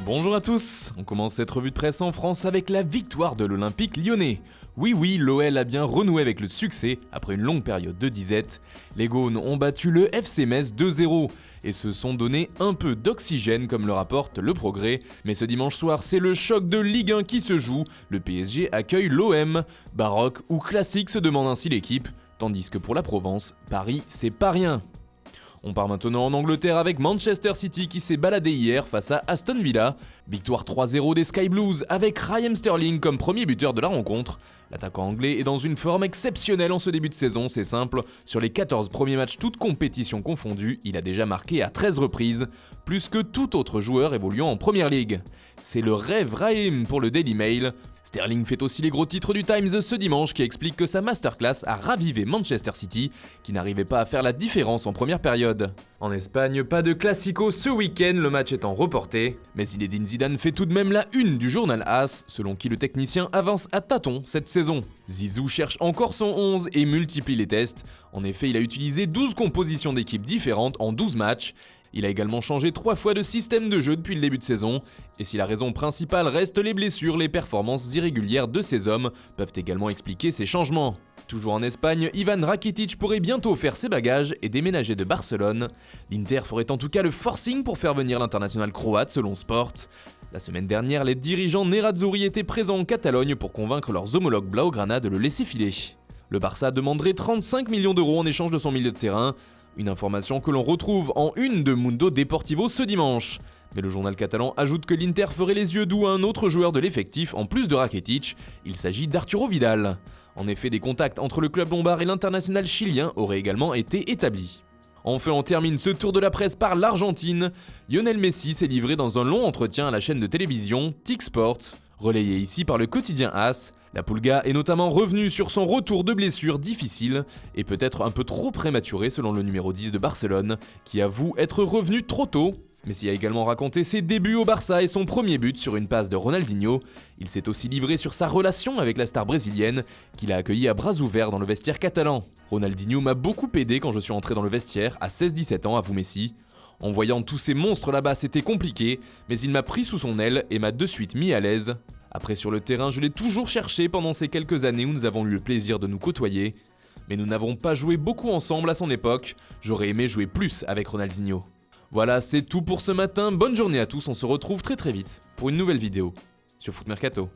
Bonjour à tous, on commence cette revue de presse en France avec la victoire de l'Olympique lyonnais. Oui, l'OL a bien renoué avec le succès après une longue période de disette. Les Gaunes ont battu le FC Metz 2-0 et se sont donné un peu d'oxygène comme le rapporte Le Progrès. Mais ce dimanche soir, c'est le choc de Ligue 1 qui se joue. Le PSG accueille l'OM. Baroque ou classique se demande ainsi l'équipe, tandis que pour la Provence, Paris c'est pas rien. On part maintenant en Angleterre avec Manchester City qui s'est baladé hier face à Aston Villa. Victoire 3-0 des Sky Blues avec Raheem Sterling comme premier buteur de la rencontre. L'attaquant anglais est dans une forme exceptionnelle en ce début de saison, c'est simple. Sur les 14 premiers matchs toutes compétitions confondues, il a déjà marqué à 13 reprises, plus que tout autre joueur évoluant en Premier League. C'est le rêve Raheem pour le Daily Mail. Sterling fait aussi les gros titres du Times ce dimanche qui explique que sa masterclass a ravivé Manchester City qui n'arrivait pas à faire la différence en première période. En Espagne, pas de classico ce week-end, le match étant reporté, mais Zinedine Zidane fait tout de même la une du journal AS, selon qui le technicien avance à tâtons cette saison. Zizou cherche encore son 11 et multiplie les tests. En effet, il a utilisé 12 compositions d'équipes différentes en 12 matchs. Il a également changé 3 fois de système de jeu depuis le début de saison, et si la raison principale reste les blessures, les performances irrégulières de ces hommes peuvent également expliquer ces changements. Toujours en Espagne, Ivan Rakitic pourrait bientôt faire ses bagages et déménager de Barcelone. L'Inter ferait en tout cas le forcing pour faire venir l'international croate selon Sport. La semaine dernière, les dirigeants nerazzurri étaient présents en Catalogne pour convaincre leurs homologues blaugrana de le laisser filer. Le Barça demanderait 35 millions d'euros en échange de son milieu de terrain. Une information que l'on retrouve en une de Mundo Deportivo ce dimanche. Mais le journal catalan ajoute que l'Inter ferait les yeux doux à un autre joueur de l'effectif en plus de Rakitic, il s'agit d'Arturo Vidal. En effet, des contacts entre le club lombard et l'international chilien auraient également été établis. Enfin, on termine ce tour de la presse par l'Argentine. Lionel Messi s'est livré dans un long entretien à la chaîne de télévision TIC Sports, relayé ici par le quotidien AS. La Pulga est notamment revenue sur son retour de blessure difficile et peut-être un peu trop prématuré selon le numéro 10 de Barcelone, qui avoue être revenu trop tôt. Messi a également raconté ses débuts au Barça et son premier but sur une passe de Ronaldinho. Il s'est aussi livré sur sa relation avec la star brésilienne, qu'il a accueillie à bras ouverts dans le vestiaire catalan. Ronaldinho m'a beaucoup aidé quand je suis entré dans le vestiaire à 16-17 ans, avoue Messi. En voyant tous ces monstres là-bas, c'était compliqué, mais il m'a pris sous son aile et m'a de suite mis à l'aise. Après sur le terrain, je l'ai toujours cherché pendant ces quelques années où nous avons eu le plaisir de nous côtoyer. Mais nous n'avons pas joué beaucoup ensemble à son époque, j'aurais aimé jouer plus avec Ronaldinho. Voilà, c'est tout pour ce matin, bonne journée à tous, on se retrouve très vite pour une nouvelle vidéo sur Foot Mercato.